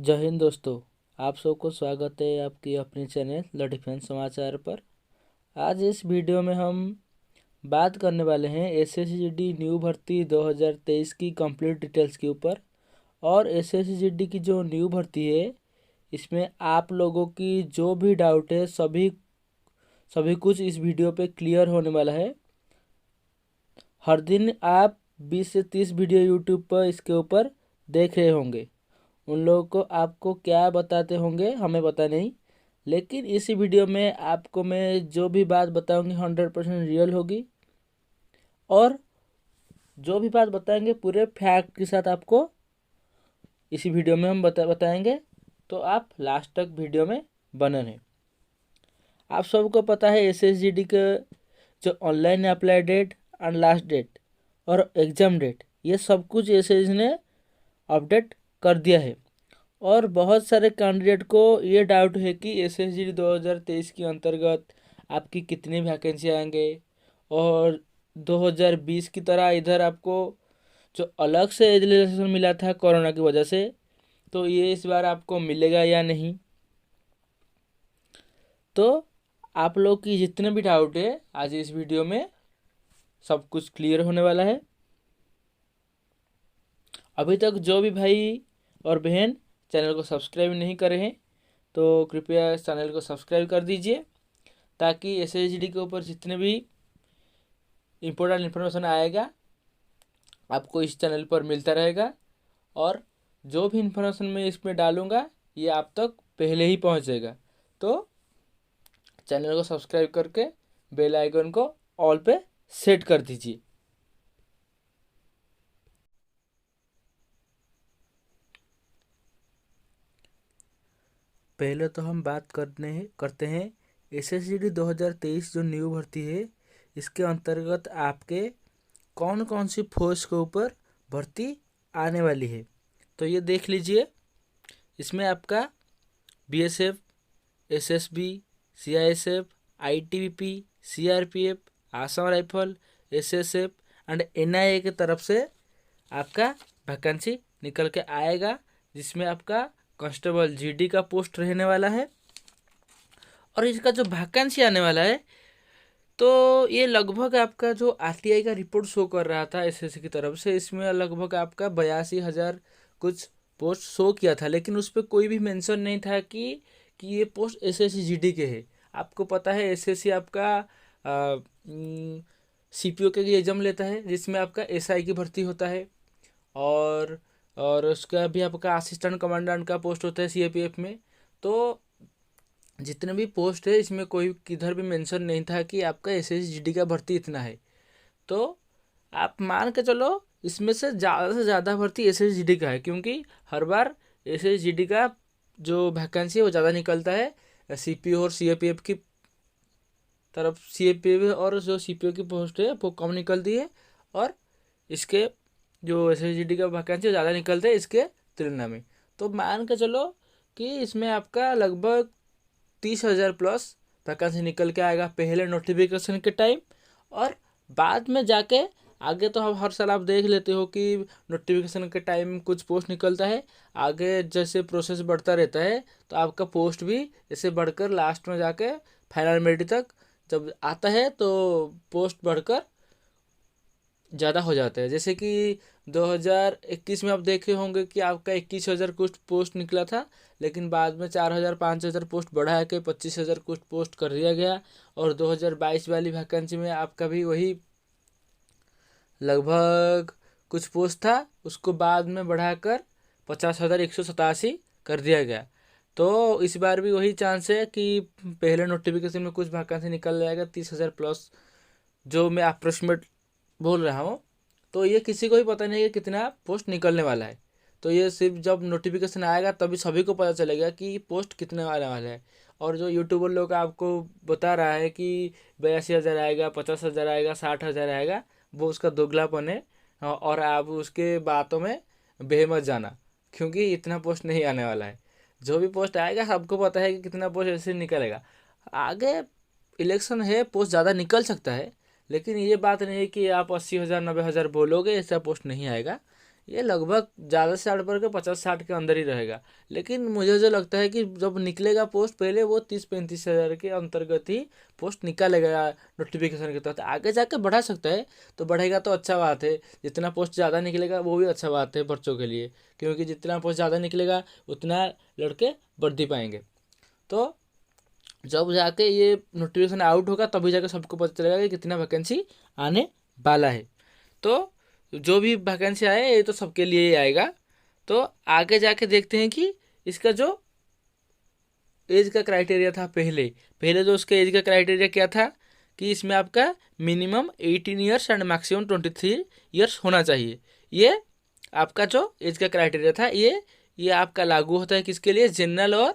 जय हिंद दोस्तों। आप सबको स्वागत है आपकी अपने चैनल द डिफेंस समाचार पर। आज इस वीडियो में हम बात करने वाले हैं एसएससीजीडी न्यू भर्ती 2023 की कंप्लीट डिटेल्स के ऊपर। और एसएससीजीडी की जो न्यू भर्ती है इसमें आप लोगों की जो भी डाउट है सभी सभी कुछ इस वीडियो पे क्लियर होने वाला है। हर दिन आप 20 से 30 वीडियो यूट्यूब पर इसके ऊपर देख रहे होंगे। उन लोगों को आपको क्या बताते होंगे हमें पता नहीं, लेकिन इसी वीडियो में आपको मैं जो भी बात बताऊंगी 100% रियल होगी। और जो भी बात बताएंगे पूरे फैक्ट के साथ आपको इसी वीडियो में हम बताएंगे। तो आप लास्ट तक वीडियो में बने रहें। आप सबको पता है एसएसजीडी का जो ऑनलाइन अप्लाई डेट और लास्ट डेट और एग्ज़ाम डेट ये सब कुछ एसएसजी ने अपडेट कर दिया है। और बहुत सारे कैंडिडेट को ये डाउट है कि एसएसजी 2023 के अंतर्गत आपकी कितनी वैकेंसी आएंगे और 2020 की तरह इधर आपको जो अलग से रिलेक्सेशन मिला था कोरोना की वजह से, तो ये इस बार आपको मिलेगा या नहीं। तो आप लोग की जितने भी डाउट है आज इस वीडियो में सब कुछ क्लियर होने वाला है। अभी तक जो भी भाई और बहन चैनल को सब्सक्राइब नहीं करे हैं तो कृपया इस चैनल को सब्सक्राइब कर दीजिए, ताकि एसएसजीडी के ऊपर जितने भी इम्पोर्टेंट इन्फॉर्मेशन आएगा आपको इस चैनल पर मिलता रहेगा। और जो भी इन्फॉर्मेशन मैं इसमें डालूँगा ये आप तक पहले ही पहुंचेगा। तो चैनल को सब्सक्राइब करके बेल आइकन को ऑल पे सेट कर दीजिए। पहले तो हम बात करते हैं एसएसजीडी 2023 जो न्यू भर्ती है इसके अंतर्गत आपके कौन कौन सी फोर्स के ऊपर भर्ती आने वाली है। तो ये देख लीजिए, इसमें आपका BSF, SSB, CISF, ITBP, CRPF, Assam rifle, SSF and NIA की तरफ से आपका वैकेंसी निकल के आएगा, जिसमें आपका कांस्टेबल जीडी का पोस्ट रहने वाला है। और इसका जो वैकेंसी आने वाला है तो ये लगभग आपका जो आरटीआई का रिपोर्ट शो कर रहा था एसएससी की तरफ से, इसमें लगभग आपका 82,000 कुछ पोस्ट शो किया था, लेकिन उस पर कोई भी मेंशन नहीं था कि ये पोस्ट एसएससी जीडी के है। आपको पता है एसएससी आपका सीपीओ के एग्जाम लेता है जिसमें आपका एसआई की भर्ती होता है, और उसका भी आपका असिस्टेंट कमांडेंट का पोस्ट होता है सीएपीएफ में। तो जितने भी पोस्ट है इसमें कोई किधर भी मेंशन नहीं था कि आपका एसएसजीडी का भर्ती इतना है। तो आप मान के चलो इसमें से ज़्यादा भर्ती एसएसजीडी का है, क्योंकि हर बार एसएसजीडी का जो वैकेंसी है वो ज़्यादा निकलता है सीपीओ और सीएपीएफ की तरफ। सीएपीएफ और जो सीपीओ की पोस्ट है वो कम निकलती है, और इसके जो एसएसजीडी का वैकेंसी ज़्यादा निकलता है इसके तुलना में। तो मान के चलो कि इसमें आपका लगभग 30,000 प्लस वैकेंसी निकल के आएगा पहले नोटिफिकेशन के टाइम। और बाद में जाके आगे तो हम हर साल आप देख लेते हो कि नोटिफिकेशन के टाइम कुछ पोस्ट निकलता है, आगे जैसे प्रोसेस बढ़ता रहता है तो आपका पोस्ट भी ऐसे बढ़कर लास्ट में जाके फाइनल मेरिट तक जब आता है तो पोस्ट बढ़कर ज़्यादा हो जाता है। जैसे कि 2021 में आप देखे होंगे कि आपका 21,000 कुछ पोस्ट निकला था, लेकिन बाद में 4,000 5,000 पोस्ट बढ़ा के 25,000 कुछ पोस्ट कर दिया गया। और 2022 वाली वैकेंसी में आपका भी वही लगभग कुछ पोस्ट था, उसको बाद में बढ़ाकर 50,187 कर दिया गया। तो इस बार भी वही चांस है कि पहले नोटिफिकेशन में कुछ वैकेंसी निकल जाएगा 30,000 प्लस, जो मैं अप्रोक्सीमेट बोल रहा हूँ। तो ये किसी को भी पता नहीं है कि कितना पोस्ट निकलने वाला है। तो ये सिर्फ जब नोटिफिकेशन आएगा तभी सभी को पता चलेगा कि पोस्ट कितने वाला है। और जो यूट्यूबर लोग आपको बता रहा है कि 82,000 आएगा, 50,000 आएगा, 60,000 आएगा, वो उसका दोगलापन है। और आप उसके बातों में बह मत जाना, क्योंकि इतना पोस्ट नहीं आने वाला है। जो भी पोस्ट आएगा सबको पता है कि कितना पोस्ट ऐसे निकलेगा। आगे इलेक्शन है, पोस्ट ज़्यादा निकल सकता है, लेकिन ये बात नहीं है कि आप 80,000 90,000 बोलोगे ऐसा पोस्ट नहीं आएगा। ये लगभग ज़्यादा से ज़्यादा करके 50-60 के अंदर ही रहेगा। लेकिन मुझे जो लगता है कि जब निकलेगा पोस्ट पहले वो 30-35 हज़ार के अंतर्गत ही पोस्ट निकालेगा नोटिफिकेशन के तहत। आगे जाके बढ़ा सकता है, तो बढ़ेगा तो अच्छा बात है। जितना पोस्ट ज़्यादा निकलेगा वो भी अच्छा बात है बच्चों के लिए, क्योंकि जितना पोस्ट ज़्यादा निकलेगा उतना लड़के वर्दी पाएंगे। तो जब जाके ये नोटिफिकेशन आउट होगा तभी जाके सबको पता चलेगा कि कितना वैकेंसी आने वाला है। तो जो भी वैकेंसी आए ये तो सबके लिए ही आएगा। तो आगे जाके देखते हैं कि इसका जो एज का क्राइटेरिया था, पहले पहले जो उसका एज का क्राइटेरिया क्या था कि इसमें आपका minimum 18 years and maximum 23 years होना चाहिए। ये आपका जो एज का क्राइटेरिया था ये आपका लागू होता है किसके लिए, जनरल और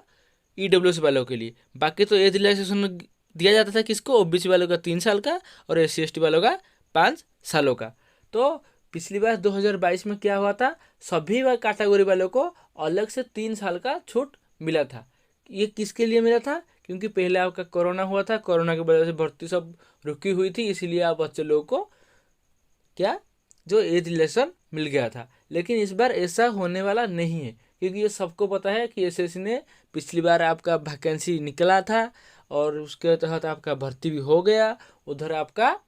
ईडब्ल्यूएस वालों के लिए। बाकी तो एज रिलैक्सेशन दिया जाता था किसको, ओबीसी वालों का 3 साल का और एससी एसटी वालों का 5 सालों का। तो पिछली बार 2022 में क्या हुआ था, सभी कैटेगरी वालों को अलग से 3 साल का छूट मिला था। ये किसके लिए मिला था, क्योंकि पहले आपका कोरोना हुआ था, कोरोना की वजह से भर्ती सब रुकी हुई थी, इसीलिए आप बच्चे लोगों को क्या जो एज रिलेक्शन मिल गया था। लेकिन इस बार ऐसा होने वाला नहीं है, क्योंकि ये सबको पता है कि एसएससी ने पिछली बार आपका वैकेंसी निकला था और उसके तहत आपका भर्ती भी हो गया, उधर आपका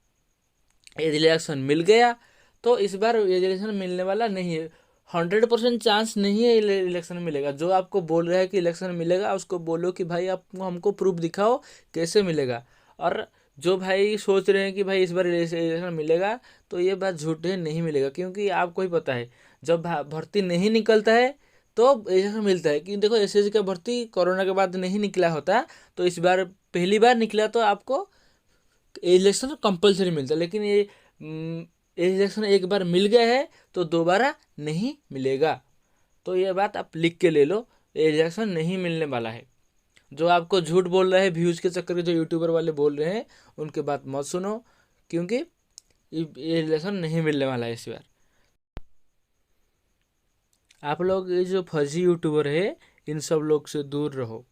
एज रिलेक्शन मिल गया। तो इस बार एज रिलेक्शन मिलने वाला नहीं है। 100% चांस नहीं है इलेक्शन मिलेगा। जो आपको बोल रहा है कि इलेक्शन मिलेगा उसको बोलो कि भाई आप हमको प्रूफ दिखाओ कैसे मिलेगा। और जो भाई सोच रहे हैं कि भाई इस बार इलेक्शन मिलेगा, तो ये बात झूठ है, नहीं मिलेगा। क्योंकि आपको ही पता है जब भर्ती नहीं निकलता है तो इलेक्शन मिलता है। क्योंकि देखो एसएससी का भर्ती कोरोना के बाद नहीं निकला होता, तो इस बार पहली बार निकला तो आपको इलेक्शन कंपलसरी मिलता है। लेकिन ये इलेक्शन एक बार मिल गया है तो दोबारा नहीं मिलेगा। तो ये बात आप लिख के ले लो, इलेक्शन नहीं मिलने वाला है। जो आपको झूठ बोल रहे हैं व्यूज़ के चक्कर के, जो यूट्यूबर वाले बोल रहे हैं, उनके बात मत सुनो, क्योंकि ये इलेक्शन नहीं मिलने वाला है इस बार। आप लोग ये जो फर्जी यूट्यूबर है इन सब लोग से दूर रहो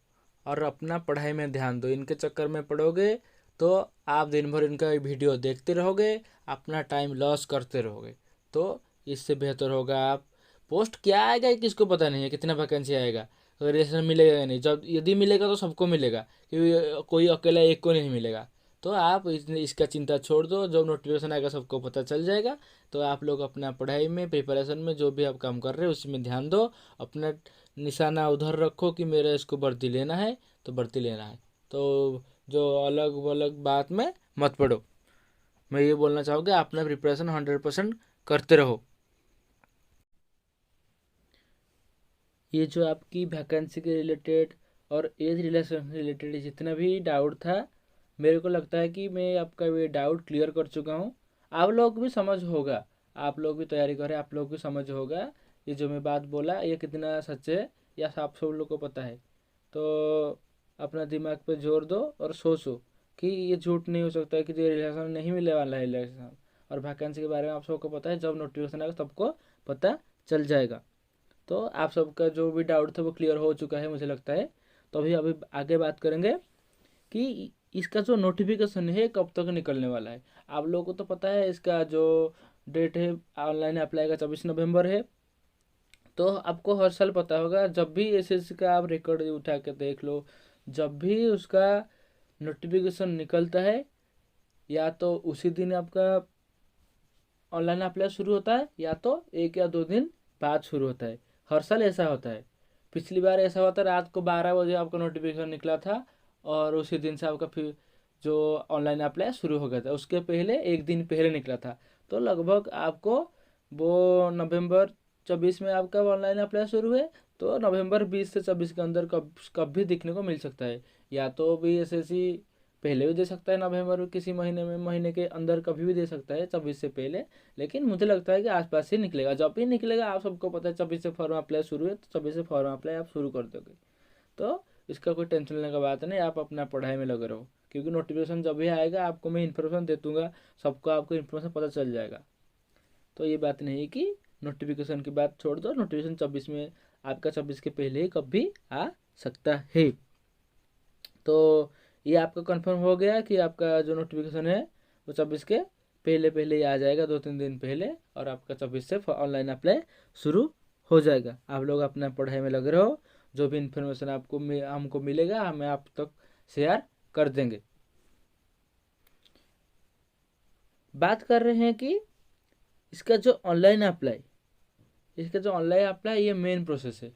और अपना पढ़ाई में ध्यान दो। इनके चक्कर में पड़ोगे तो आप दिन भर इनका वीडियो देखते रहोगे, अपना टाइम लॉस करते रहोगे। तो इससे बेहतर होगा आप, पोस्ट क्या आएगा किसको पता नहीं है, कितना वैकेंसी आएगा, रिलेशन मिलेगा या नहीं। जब यदि मिलेगा तो सबको मिलेगा, क्योंकि कोई अकेला एक को नहीं मिलेगा। तो आप इसका चिंता छोड़ दो, जब नोटिफिकेशन आएगा सबको पता चल जाएगा। तो आप लोग अपना पढ़ाई में, प्रिपरेशन में जो भी आप काम कर रहे हो उसमें ध्यान दो। अपना निशाना उधर रखो कि मेरा इसको भर्ती लेना है तो भर्ती लेना है। तो जो अलग अलग बात में मत पड़ो। मैं ये बोलना चाहूँगा अपना प्रिपरेशन 100% करते रहो। ये जो आपकी वैकेंसी के रिलेटेड और एज रिलेशन से रिलेटेड जितना भी डाउट था, मेरे को लगता है कि मैं आपका ये डाउट क्लियर कर चुका हूँ। आप लोग भी समझ होगा, आप लोग भी तैयारी करें, आप लोग भी समझ होगा ये जो मैं बात बोला ये कितना सच है या आप सब लोग को पता है। तो अपना दिमाग पे जोर दो और सोचो कि ये झूठ नहीं हो सकता है कि ये रिलेशन नहीं मिलने वाला है इलेक्शन। और वैकेंसी के बारे में आप सबको पता है, जब नोटिफिकेशन आएगा सबको पता चल जाएगा। तो आप सबका जो भी डाउट था वो क्लियर हो चुका है मुझे लगता है। तो अभी आगे बात करेंगे कि इसका जो नोटिफिकेशन है कब तक निकलने वाला है। आप लोगों को तो पता है इसका जो डेट है ऑनलाइन अप्लाई का 24 नवंबर है। तो आपको हर साल पता होगा, जब भी एसएससी का आप रिकॉर्ड उठा के देख लो, जब भी उसका नोटिफिकेशन निकलता है या तो उसी दिन आपका ऑनलाइन अप्लाई शुरू होता है या तो 1 या 2 दिन बाद शुरू होता है। हर साल ऐसा होता है। पिछली बार ऐसा हुआ था, रात को 12 बजे आपका नोटिफिकेशन निकला था और उसी दिन से आपका फिर जो ऑनलाइन अप्लाई शुरू हो गया था, उसके पहले एक दिन पहले निकला था। तो लगभग आपको वो नवंबर 24 में आपका ऑनलाइन अप्लाई शुरू है, तो नवंबर 20 से 24 के अंदर कब भी दिखने को मिल सकता है। या तो भी एसएससी पहले भी दे सकता है, नवंबर किसी महीने में, महीने के अंदर कभी भी दे सकता है 24 से पहले। लेकिन मुझे लगता है कि आसपास ही निकलेगा। जब भी निकलेगा आप सबको पता है 24 से फॉर्म अप्लाई शुरू है, तो 24 से फॉर्म अप्लाई आप शुरू कर दोगे। तो इसका कोई टेंशन लेने का बात नहीं, आप अपना पढ़ाई में लगे रहो। क्योंकि नोटिफिकेशन जब भी आएगा आपको मैं इन्फॉर्मेशन दे दूँगा, सबको आपको इन्फॉर्मेशन पता चल जाएगा। तो ये बात नहीं है कि नोटिफिकेशन की बात छोड़ दो, नोटिफिकेशन 24 में आपका 24 के पहले ही कभी आ सकता है। तो ये आपका कंफर्म हो गया कि आपका जो नोटिफिकेशन है वो 24 के पहले पहले ही आ जाएगा, 2-3 दिन पहले, और आपका 24 से ऑनलाइन अप्लाई शुरू हो जाएगा। आप लोग अपना पढ़ाई में लगे रहो, जो भी इन्फॉर्मेशन आपको हमको मिलेगा हमें आप तक शेयर कर देंगे। बात कर रहे हैं कि इसका जो ऑनलाइन अप्लाई ये मेन प्रोसेस है।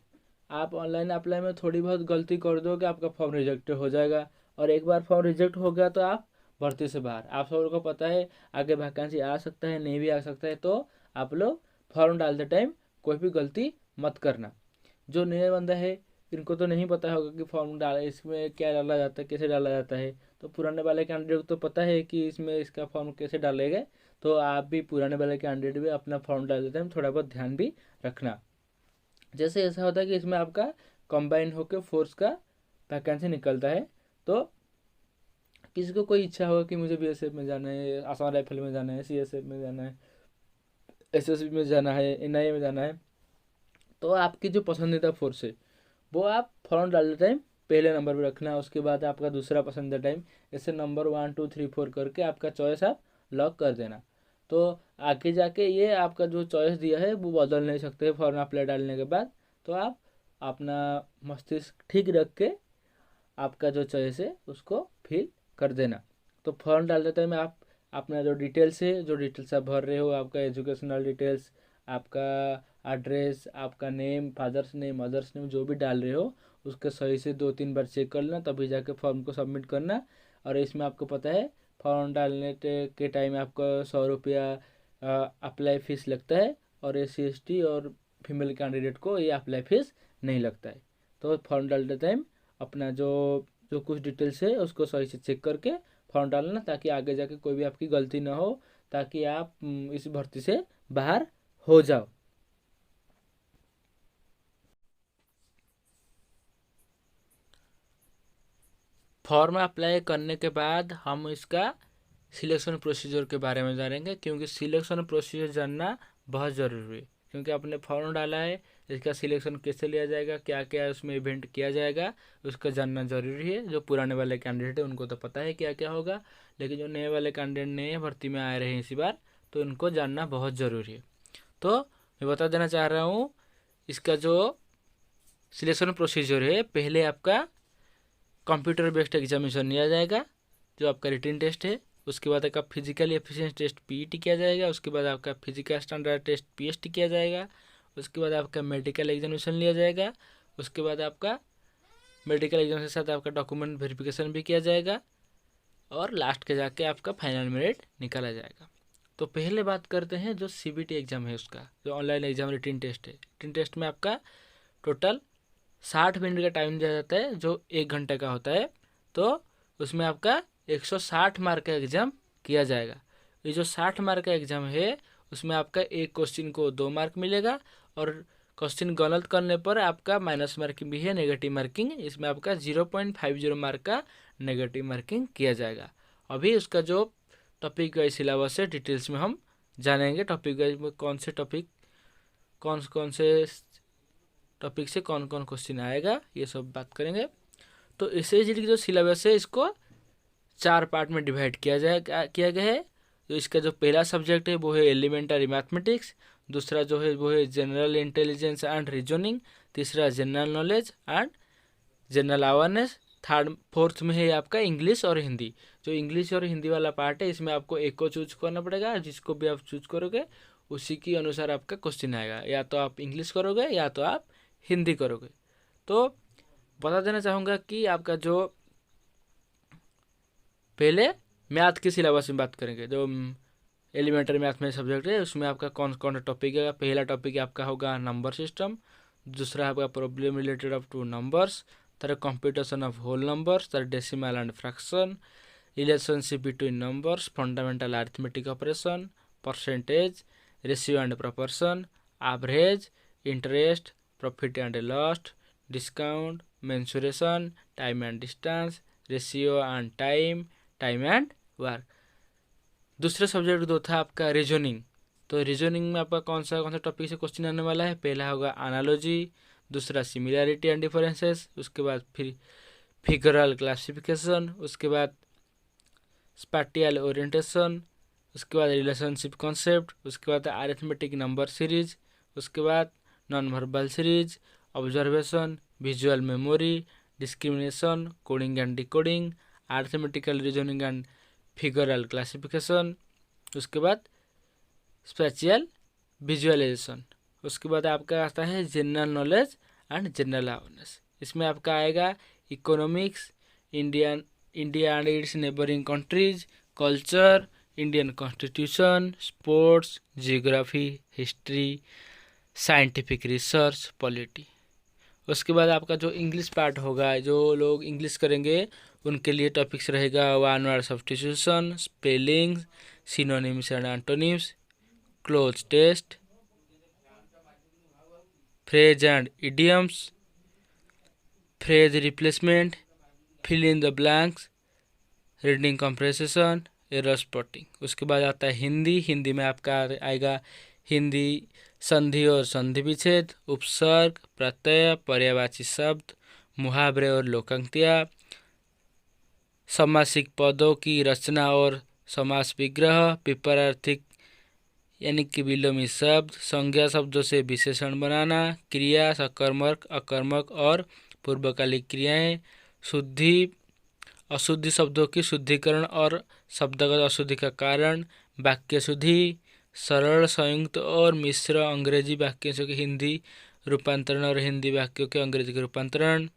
आप ऑनलाइन अप्लाई में थोड़ी बहुत गलती कर दोगे आपका फॉर्म रिजेक्ट हो जाएगा, और एक बार फॉर्म रिजेक्ट हो गया तो आप भर्ती से बाहर। आप सब लोग को पता है आगे वैकेंसी आ सकता है, नहीं भी आ सकता है, तो आप लोग फॉर्म डालते टाइम कोई भी गलती मत करना। जो नया बंदा है इनको तो नहीं पता होगा कि फॉर्म इसमें क्या डाला जाता है, कैसे डाला जाता है। तो पुराने वाले कैंडिडेट को तो पता है कि इसमें इसका फॉर्म कैसे डालेगा, तो आप भी पुराने वाले कैंडिडेट भी अपना फॉर्म डाल देते हैं, थोड़ा बहुत ध्यान भी रखना। जैसे ऐसा होता है कि इसमें आपका कंबाइन होकर फोर्स का वैकेंसी निकलता है, तो किसी को कोई इच्छा होगा कि मुझे बीएसएफ में जाना है, आसाम राइफल में जाना है, सीएसएफ में जाना है, एसएसबी में जाना है, एनआईए में जाना है, तो आपकी जो पसंदीदा फोर्स है वो आप फॉर्म डालते टाइम पहले नंबर पर रखना। उसके बाद आपका दूसरा पसंदीदा टाइम, ऐसे नंबर 1 2 3 4 करके आपका चॉइस आप लॉक कर देना। तो आगे जाके ये आपका जो चॉइस दिया है वो बदल नहीं सकते फॉर्म अप्लाई डालने के बाद। तो आप अपना मस्तिष्क ठीक रख के आपका जो चॉइस है उसको फिल कर देना। तो फॉर्म डालते टाइम आप अपना जो डिटेल्स है, जो डिटेल्स आप भर रहे हो, आपका एजुकेशनल डिटेल्स, आपका एड्रेस, आपका name, father's name, mother's name, जो भी डाल रहे हो उसके सही से 2-3 बार चेक कर लेना, तभी जाके फॉर्म को सबमिट करना। और इसमें आपको पता है फॉर्म डालने के टाइम आपको 100 रुपया अप्लाई फ़ीस लगता है, और SC ST और फीमेल कैंडिडेट को ये अप्लाई फ़ीस नहीं लगता है। तो फॉर्म डालते टाइम अपना जो जो कुछ डिटेल्स है उसको सही से चेक करके फॉर्म डालना, ताकि आगे जाके कोई भी आपकी गलती ना हो, ताकि आप इस भर्ती से बाहर हो जाओ। फॉर्म अप्लाई करने के बाद हम इसका सिलेक्शन प्रोसीजर के बारे में जानेंगे, क्योंकि सिलेक्शन प्रोसीजर जानना बहुत ज़रूरी है। क्योंकि आपने फॉर्म डाला है, इसका सिलेक्शन कैसे लिया जाएगा, क्या क्या उसमें इवेंट किया जाएगा, उसका जानना ज़रूरी है। जो पुराने वाले कैंडिडेट है उनको तो पता है क्या क्या होगा, लेकिन जो नए वाले कैंडिडेट नए भर्ती में आए रहे हैं इसी बार, तो उनको जानना बहुत ज़रूरी है। तो मैं बता देना चाह रहा हूँ, इसका जो सिलेक्शन प्रोसीजर है, पहले आपका कंप्यूटर बेस्ड एग्जामिनेशन लिया जाएगा जो आपका रिटन टेस्ट है। उसके बाद आपका फिजिकल एफिशिएंसी टेस्ट PET किया जाएगा। उसके बाद आपका फिजिकल स्टैंडर्ड टेस्ट PST किया जाएगा। उसके बाद आपका मेडिकल एग्जामिनेशन लिया जाएगा। उसके बाद आपका मेडिकल एग्जाम के साथ आपका डॉक्यूमेंट वेरिफिकेशन भी किया जाएगा, और लास्ट के जाके आपका फाइनल मेरिट निकाला जाएगा। तो पहले बात करते हैं जो CBT एग्ज़ाम है उसका, जो ऑनलाइन एग्ज़ाम रिटन टेस्ट है। रिटन टेस्ट में आपका टोटल 60 मिनट का टाइम दिया जाता है, जो 1 घंटे का होता है। तो उसमें आपका 160 मार्क का एग्ज़ाम किया जाएगा। ये जो 60 मार्क का एग्ज़ाम है उसमें आपका एक क्वेश्चन को 2 मार्क मिलेगा, और क्वेश्चन गलत करने पर आपका माइनस मार्किंग भी है, नेगेटिव मार्किंग। इसमें आपका 0.50 मार्क का नेगेटिव मार्किंग किया जाएगा। अभी उसका जो टॉपिक वाइज सिलेबस है डिटेल्स में हम जानेंगे। टॉपिक वाइज में कौन से टॉपिक टॉपिक से कौन कौन क्वेश्चन आएगा, ये सब बात करेंगे। तो SSGD की जो सिलेबस है इसको 4 पार्ट में डिवाइड किया गया है। तो इसका जो पहला सब्जेक्ट है वो है एलिमेंटरी मैथमेटिक्स, दूसरा जो है वो है जनरल इंटेलिजेंस एंड रीजनिंग, तीसरा general knowledge and general awareness, fourth में है आपका इंग्लिश और हिंदी। जो इंग्लिश और हिंदी वाला पार्ट है इसमें आपको एक को चूज करना पड़ेगा, जिसको भी आप चूज करोगे उसी के अनुसार आपका क्वेश्चन आएगा। या तो आप इंग्लिश करोगे या तो आप हिंदी करोगे। तो बता देना चाहूँगा कि आपका जो पहले मैथ की सिलेबस में बात करेंगे। जो एलिमेंट्री मैथ में सब्जेक्ट है उसमें आपका कौन कौन सा टॉपिक है। पहला टॉपिक आपका होगा नंबर सिस्टम, दूसरा आपका problem related of two numbers, third computation of whole numbers, third decimal and fraction, relationship between numbers, fundamental arithmetic operation, percentage, ratio and proportion, average, interest, profit and loss, discount, mensuration, time and distance, ratio and time, time and work. दूसरा subject जो था आपका reasoning. तो reasoning में आपका कौन सा topic से क्वेश्चन आने वाला है। पहला होगा एनालॉजी, दूसरा सिमिलैरिटी एंड डिफरेंसेस, उसके बाद फिर फिगरल क्लासिफिकेशन, उसके बाद स्पैटियल ओरिएंटेशन, उसके बाद रिलेशनशिप कॉन्सेप्ट, उसके बाद अरिथमेटिक नंबर सीरीज, उसके बाद non verbal series, observation, visual memory, discrimination, coding and decoding, arithmetical reasoning and figural classification, उसके बाद स्पेशियल विजुअलाइजेशन। उसके बाद आपका आता है general knowledge and general awareness. इसमें आपका आएगा economics, India and it's neighbouring countries, culture, Indian constitution, sports, geography, history, scientific research, polity. उसके बाद आपका जो इंग्लिश पार्ट होगा, जो लोग इंग्लिश करेंगे उनके लिए टॉपिक्स रहेगा one word substitution, spelling, synonyms and antonyms, cloze test, phrase and idioms, phrase replacement, fill in the blanks, reading compression, error spotting. उसके बाद आता है हिंदी। हिंदी में आपका आएगा हिंदी संधि और संधि विच्छेद, उपसर्ग, प्रत्यय, पर्यायवाची शब्द, मुहावरे और लोकोक्तियाँ, समासिक पदों की रचना और समास विग्रह, विपरीतार्थक यानी कि विलोमी शब्द, संज्ञा शब्दों से विशेषण बनाना, क्रिया, सकर्मक, अकर्मक और पूर्वकालिक क्रियाएं, शुद्धि अशुद्धि शब्दों की शुद्धिकरण और शब्दगत अशुद्धि का कारण, वाक्य शुद्धि, सरल, संयुक्त और मिश्र अंग्रेजी वाक्यों के हिंदी रूपांतरण और हिंदी वाक्यों के अंग्रेजी के रूपांतरण।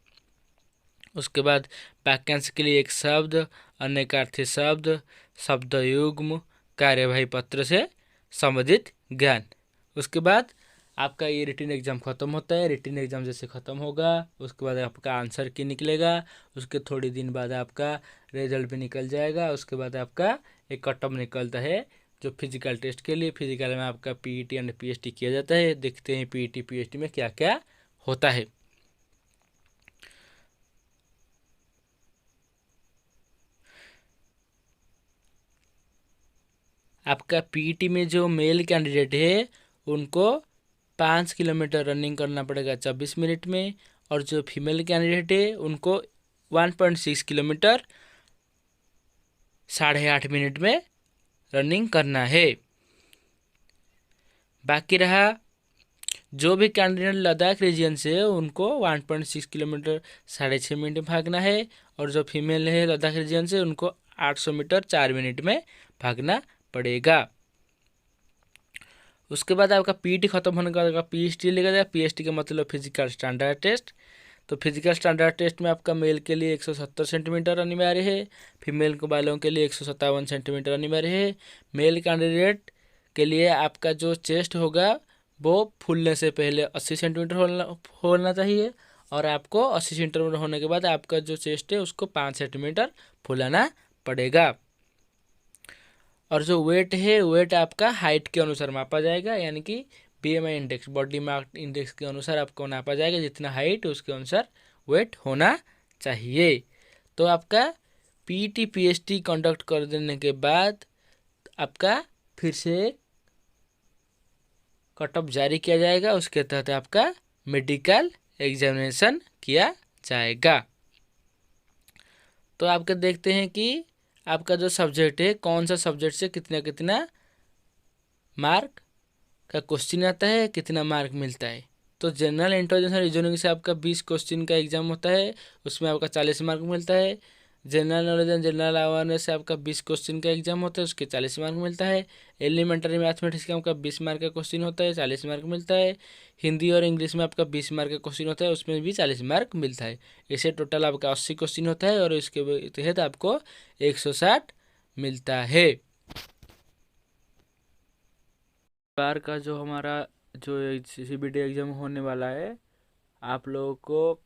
उसके बाद वाक्यांश के लिए एक शब्द, अनेकार्थी शब्द, शब्द युग्म, कार्यवाही पत्र से संबंधित ज्ञान। उसके बाद आपका ये रिटन एग्जाम खत्म होता है। रिटन एग्जाम जैसे खत्म होगा उसके बाद आपका आंसर की निकलेगा। उसके थोड़ी दिन बाद आपका रिजल्ट भी निकल जाएगा। उसके बाद आपका एक कट ऑफ निकलता है जो फिजिकल टेस्ट के लिए। फिजिकल में आपका पीईटी एंड पीएचडी किया जाता है। देखते हैं पीईटी पीएचडी में क्या क्या होता है। आपका पीईटी में जो मेल कैंडिडेट है उनको 5 किलोमीटर रनिंग करना पड़ेगा 24 मिनट में, और जो फीमेल कैंडिडेट है उनको 1.6 किलोमीटर 8.5 मिनट में रनिंग करना है। बाकी रहा जो भी कैंडिडेट लद्दाख रीजन से है उनको 1.6 किलोमीटर 6.5 मिनट में भागना है, और जो फीमेल है लद्दाख रीजन से उनको 800 मीटर 4 मिनट में भागना पड़ेगा। उसके बाद आपका पीटी खत्म होने के बाद आपका पीएचडी लेगा जाएगा। पीएचडी का मतलब फिजिकल स्टैंडर्ड टेस्ट। तो फिजिकल स्टैंडर्ड टेस्ट में आपका मेल के लिए 170 सेंटीमीटर अनिवार्य है, फीमेल को वालों के लिए 157 सेंटीमीटर अनिवार्य है। मेल कैंडिडेट के लिए आपका जो चेस्ट होगा वो फूलने से पहले 80 सेंटीमीटर होना चाहिए, और आपको 80 सेंटीमीटर होने के बाद आपका जो चेस्ट है उसको 5 सेंटीमीटर फुलाना पड़ेगा। और जो वेट है वेट आपका हाइट के अनुसार मापा जाएगा, यानी कि BMI index body mass index के अनुसार आपको नापा जाएगा। जितना हाइट उसके अनुसार वेट होना चाहिए। तो आपका पीटी पीएचडी कंडक्ट कर देने के बाद आपका फिर से कट ऑफ जारी किया जाएगा। उसके तहत आपका मेडिकल एग्जामिनेशन किया जाएगा। तो आपके देखते हैं कि आपका जो सब्जेक्ट है कौन सा सब्जेक्ट से कितना कितना मार्क का क्वेश्चन आता है, कितना मार्क मिलता है। तो जनरल इंटेलिजेंस रीजनिंग से आपका 20 क्वेश्चन का एग्जाम होता है, उसमें आपका 40 मार्क मिलता है। General knowledge and general awareness से आपका 20 क्वेश्चन का एग्जाम होता है, उसके 40 मार्क मिलता है। एलिमेंट्री मैथमेटिक्स का आपका 20 मार्क का क्वेश्चन होता है, 40 मार्क मिलता है। हिंदी और इंग्लिश में आपका 20 मार्क का क्वेश्चन होता है, उसमें भी 40 मार्क मिलता है। इसे टोटल आपका 80 क्वेश्चन होता है, और इसके तहत आपको 160 मिलता है। बार का जो हमारा जो सीबीटी एग्जाम होने वाला है, आप लोगों को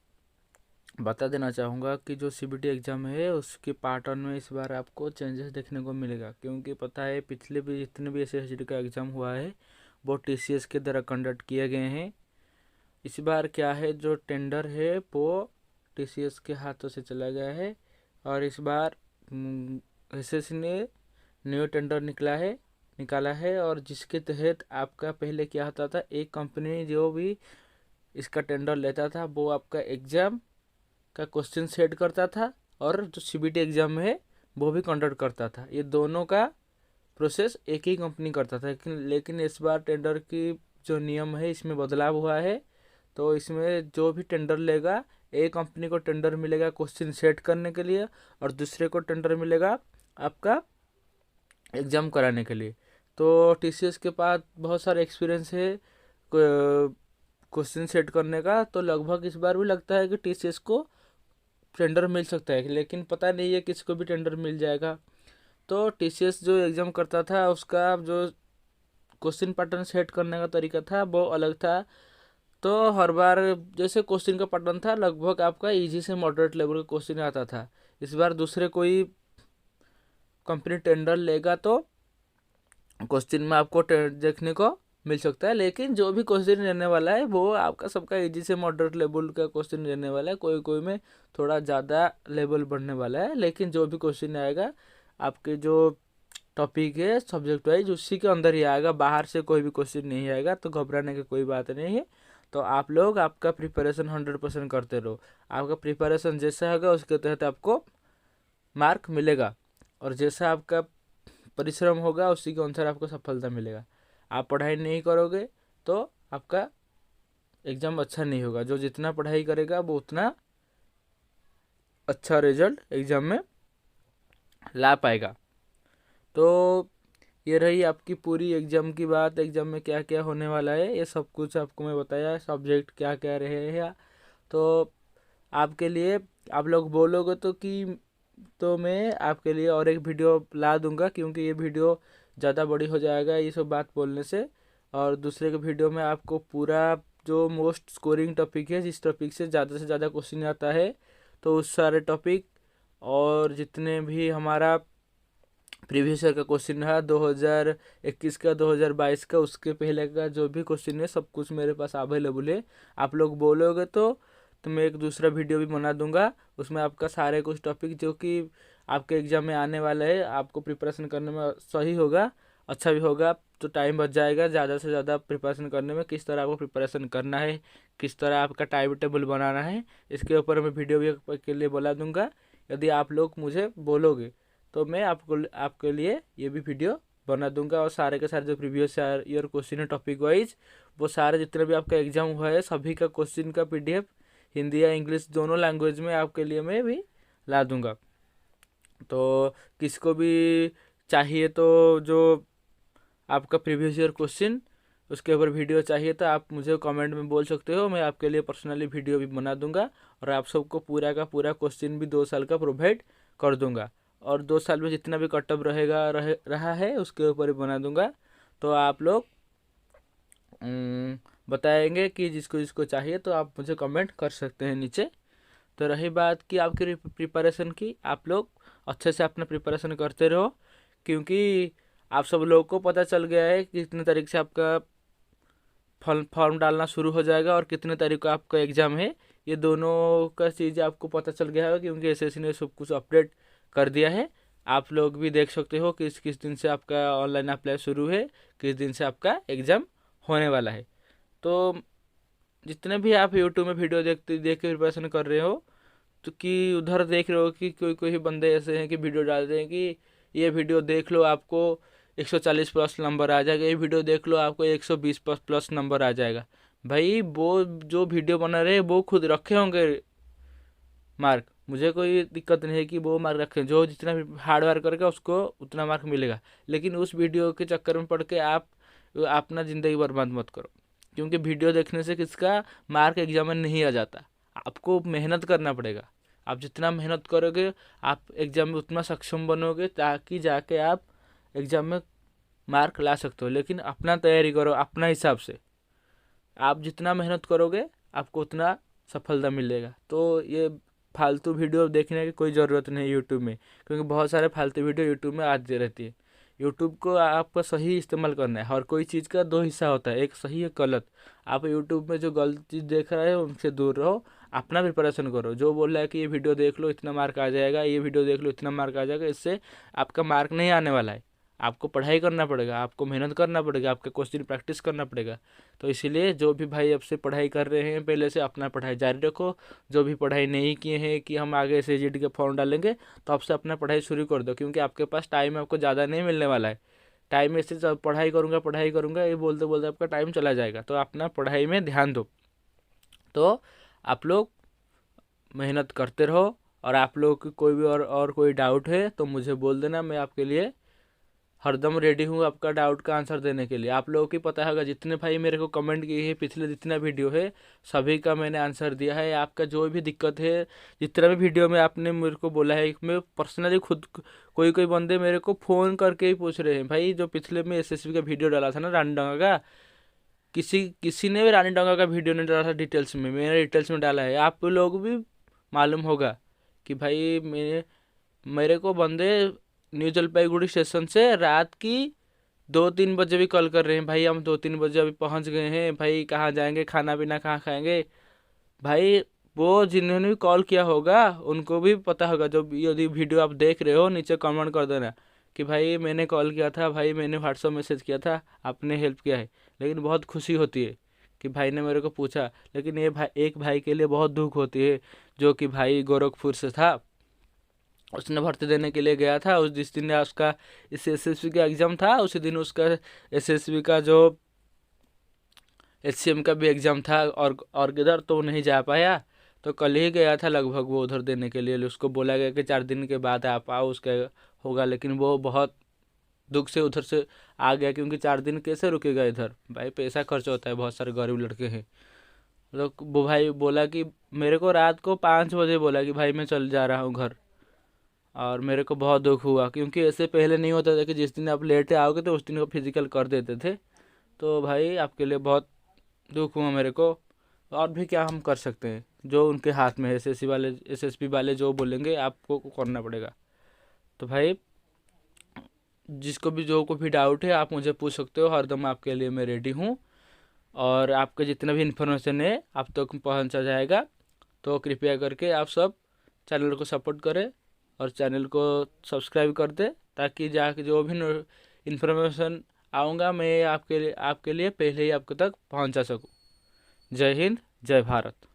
बता देना चाहूँगा कि जो सीबीटी एग्ज़ाम है उसके पार्ट 1 में इस बार आपको चेंजेस देखने को मिलेगा। क्योंकि पता है पिछले भी जितने भी एसएससीडी का एग्ज़ाम हुआ है वो टीसीएस के द्वारा कंडक्ट किए गए हैं। इस बार क्या है, जो टेंडर है वो टीसीएस के हाथों से चला गया है, और इस बार एसएससी ने न्यू टेंडर निकाला है। और जिसके तहत आपका पहले क्या होता था, एक कंपनी जो भी इसका टेंडर लेता था वो आपका एग्ज़ाम का क्वेश्चन सेट करता था, और जो सीबीटी एग्ज़ाम है वो भी कंडक्ट करता था। ये दोनों का प्रोसेस एक ही कंपनी करता था, लेकिन इस बार टेंडर की जो नियम है इसमें बदलाव हुआ है। तो इसमें जो भी टेंडर लेगा, एक कंपनी को टेंडर मिलेगा क्वेश्चन सेट करने के लिए और दूसरे को टेंडर मिलेगा आपका एग्ज़ाम कराने के लिए। तो टीसीएस के पास बहुत सारा एक्सपीरियंस है क्वेश्चन सेट करने का, तो लगभग इस बार भी लगता है कि टीसीएस को टेंडर मिल सकता है, लेकिन पता नहीं है किसको भी टेंडर मिल जाएगा। तो टीसीएस जो एग्ज़ाम करता था उसका जो क्वेश्चन पैटर्न सेट करने का तरीका था वो अलग था। तो हर बार जैसे क्वेश्चन का पैटर्न था लगभग आपका इजी से मॉडरेट लेवल का क्वेश्चन आता था। इस बार दूसरे कोई कंपनी टेंडर लेगा तो क्वेश्चन में आपको देखने को मिल सकता है, लेकिन जो भी क्वेश्चन रहने वाला है वो आपका सबका इजी से मॉडरेट लेवल का क्वेश्चन रहने वाला है। कोई कोई में थोड़ा ज़्यादा लेवल बढ़ने वाला है, लेकिन जो भी क्वेश्चन आएगा आपके जो टॉपिक है सब्जेक्ट वाइज उसी के अंदर ही आएगा, बाहर से कोई भी क्वेश्चन नहीं आएगा। तो घबराने की कोई बात नहीं है। तो आप लोग आपका प्रिपरेशन 100% करते रहो। आपका प्रिपरेशन जैसा होगा उसके तहत आपको मार्क मिलेगा, और जैसा आपका परिश्रम होगा उसी के अनुसार आपको सफलता मिलेगा। आप पढ़ाई नहीं करोगे तो आपका एग्ज़ाम अच्छा नहीं होगा। जो जितना पढ़ाई करेगा वो उतना अच्छा रिजल्ट एग्ज़ाम में ला पाएगा। तो ये रही आपकी पूरी एग्ज़ाम की बात। एग्ज़ाम में क्या क्या होने वाला है ये सब कुछ आपको मैं बताया, सब्जेक्ट क्या क्या रहे हैं। तो आपके लिए आप लोग बोलोगे तो मैं आपके लिए और एक वीडियो ला दूंगा, क्योंकि ये वीडियो ज़्यादा बड़ी हो जाएगा ये सब बात बोलने से। और दूसरे के वीडियो में आपको पूरा जो मोस्ट स्कोरिंग टॉपिक है, जिस टॉपिक से ज़्यादा क्वेश्चन आता है, तो उस सारे टॉपिक और जितने भी हमारा प्रीवियस ईयर का क्वेश्चन रहा 2021 का 2022 का, उसके पहले का जो भी क्वेश्चन है सब कुछ मेरे पास अवेलेबल है। आप लोग बोलोगे तो मैं एक दूसरा वीडियो भी बना दूंगा, उसमें आपका सारे कुछ टॉपिक जो कि आपके एग्ज़ाम में आने वाला है, आपको प्रिपरेशन करने में सही होगा, अच्छा भी होगा। तो टाइम बच जाएगा ज़्यादा से ज़्यादा प्रिपरेशन करने में। किस तरह आपको प्रिपरेशन करना है, किस तरह आपका टाइम टेबल बनाना है, इसके ऊपर मैं वीडियो भी के लिए बना दूंगा। यदि आप लोग मुझे बोलोगे तो मैं आपके लिए ये भी वीडियो बना दूंगा। और सारे के सारे जो प्रीवियस ईयर क्वेश्चन है टॉपिक वाइज, वो सारे जितने भी आपका एग्जाम हुआ है सभी का क्वेश्चन का PDF हिंदी या इंग्लिश दोनों लैंग्वेज में आपके लिए मैं भी ला दूंगा। तो किसको भी चाहिए तो जो आपका प्रीवियस ईयर क्वेश्चन उसके ऊपर वीडियो चाहिए तो आप मुझे कमेंट में बोल सकते हो, मैं आपके लिए पर्सनली वीडियो भी बना दूंगा। और आप सबको पूरा का पूरा क्वेश्चन भी 2 साल का प्रोवाइड कर दूंगा, और 2 साल में जितना भी कटअप रहा है उसके ऊपर भी बना दूंगा। तो आप लोग बताएंगे कि जिसको जिसको चाहिए, तो आप मुझे कमेंट कर सकते हैं नीचे। तो रही बात कि आपकी प्रिपरेशन की, आप लोग अच्छे से अपना प्रिपरेशन करते रहो, क्योंकि आप सब लोगों को पता चल गया है कि कितने तारीख से आपका फॉर्म डालना शुरू हो जाएगा और कितने तारीख को आपका एग्ज़ाम है। ये दोनों का चीज़ आपको पता चल गया है, क्योंकि एसएससी ने सब कुछ अपडेट कर दिया है। आप लोग भी देख सकते हो कि किस दिन से आपका ऑनलाइन अप्लाई शुरू है, किस दिन से आपका एग्ज़ाम होने वाला है। तो जितने भी आप यूट्यूब में वीडियो देख के प्रिपरेशन कर रहे हो, तो कि उधर देख रहे हो कि कोई कोई बंदे ऐसे हैं कि वीडियो डालते हैं कि ये वीडियो देख लो आपको 140 प्लस नंबर आ जाएगा, ये वीडियो देख लो आपको 120 प्लस नंबर आ जाएगा। भाई वो जो वीडियो बना रहे वो खुद रखे होंगे मार्क, मुझे कोई दिक्कत नहीं है कि वो मार्क रखें, जो जितना भी हार्ड वर्क करेगा उसको उतना मार्क मिलेगा। लेकिन उस वीडियो के चक्कर में पड़ के आप अपना ज़िंदगी बर्बाद मत करो, क्योंकि वीडियो देखने से किसका मार्क एग्जाम में नहीं आ जाता। आपको मेहनत करना पड़ेगा। आप जितना मेहनत करोगे आप एग्ज़ाम में उतना सक्षम बनोगे, ताकि जाके आप एग्ज़ाम में मार्क ला सकते हो। लेकिन अपना तैयारी करो अपना हिसाब से, आप जितना मेहनत करोगे आपको उतना सफलता मिलेगा। तो ये फालतू वीडियो देखने की कोई ज़रूरत नहीं यूट्यूब में, क्योंकि बहुत सारे फालतू वीडियो यूट्यूब में आती रहती है। यूट्यूब को आपका सही इस्तेमाल करना है। हर कोई चीज़ का 2 हिस्सा होता है, एक सही एक गलत। आप यूट्यूब में जो गलत चीज़ देख रहे हो उनसे दूर रहो, अपना प्रिपरेशन करो। जो बोल रहा है कि ये वीडियो देख लो इतना मार्क आ जाएगा, ये वीडियो देख लो इतना मार्क आ जाएगा, इससे आपका मार्क नहीं आने वाला है। आपको पढ़ाई करना पड़ेगा, आपको मेहनत करना पड़ेगा, आपका क्वेश्चन प्रैक्टिस करना पड़ेगा। तो इसीलिए जो भी भाई अब से पढ़ाई कर रहे हैं पहले से अपना पढ़ाई जारी रखो। जो भी पढ़ाई नहीं किए हैं कि हम आगे SSGD के फॉर्म डालेंगे, तो आपसे अपना पढ़ाई शुरू कर दो, क्योंकि आपके पास टाइम आपको ज़्यादा नहीं मिलने वाला है। टाइम ऐसे पढ़ाई करूँगा ये बोलते बोलते आपका टाइम चला जाएगा। तो अपना पढ़ाई में ध्यान दो। तो आप लोग मेहनत करते रहो, और आप लोग की कोई भी और कोई डाउट है तो मुझे बोल देना, मैं आपके लिए हरदम रेडी हूँ आपका डाउट का आंसर देने के लिए। आप लोगों की पता होगा जितने भाई मेरे को कमेंट किए हैं, पिछले जितना वीडियो है सभी का मैंने आंसर दिया है। आपका जो भी दिक्कत है, जितना भी वीडियो में आपने मेरे को बोला है, मैं पर्सनली खुद कोई कोई बंदे मेरे को फ़ोन करके ही पूछ रहे हैं, भाई जो पिछले में एसएसबी का वीडियो डाला था ना रानी डंगा का, किसी किसी ने भी रानी डंगा का वीडियो नहीं डाला था डिटेल्स में, मैंने डिटेल्स में डाला है। आप लोग भी मालूम होगा कि भाई मेरे को बंदे न्यू जलपाईगुड़ी स्टेशन से रात की 2-3 बजे भी कॉल कर रहे हैं, भाई हम 2-3 बजे अभी पहुंच गए हैं, भाई कहाँ जाएंगे, खाना पीना कहाँ खाएंगे। भाई वो जिन्होंने भी कॉल किया होगा उनको भी पता होगा, जो यदि वीडियो आप देख रहे हो नीचे कमेंट कर देना कि भाई मैंने कॉल किया था, भाई मैंने व्हाट्सअप मैसेज किया था, आपने हेल्प किया है। लेकिन बहुत खुशी होती है कि भाई ने मेरे को पूछा। लेकिन ये भाई, एक भाई के लिए बहुत दुख होती है, जो कि भाई गोरखपुर से था, उसने भर्ती देने के लिए गया था। उस जिस दिन उसका इस एसएसबी का एग्ज़ाम था, उसी दिन उसका एसएसबी का जो एचसीएम का भी एग्ज़ाम था, और किधर तो नहीं जा पाया। तो कल ही गया था लगभग वो उधर देने के लिए। उसको बोला गया कि 4 दिन के बाद आप आओ, उसका होगा। लेकिन वो बहुत दुख से उधर से आ गया, क्योंकि 4 दिन कैसे रुकेगा इधर, भाई पैसा खर्च होता है, बहुत सारे गरीब लड़के हैं। तो वो भाई बोला कि मेरे को रात को 5 बजे बोला कि भाई मैं चल जा रहा हूँ घर। और मेरे को बहुत दुख हुआ, क्योंकि ऐसे पहले नहीं होता था कि जिस दिन आप लेट आओगे तो उस दिन को फिजिकल कर देते थे। तो भाई आपके लिए बहुत दुख हुआ मेरे को। और भी क्या हम कर सकते हैं, जो उनके हाथ में है, एसएसपी वाले जो बोलेंगे आपको करना पड़ेगा। तो भाई जिसको भी जो को भी डाउट है आप मुझे पूछ सकते हो, हरदम आपके लिए मैं रेडी हूँ। और आपके जितना भी इन्फॉर्मेशन है आप तक पहुँचा जाएगा। तो कृपया करके आप सब चैनल को सपोर्ट करें और चैनल को सब्सक्राइब कर दे, ताकि जाके जो भी इन्फॉर्मेशन आऊँगा मैं आपके लिए पहले ही आपके तक पहुँचा सकूँ। जय हिंद, जय भारत।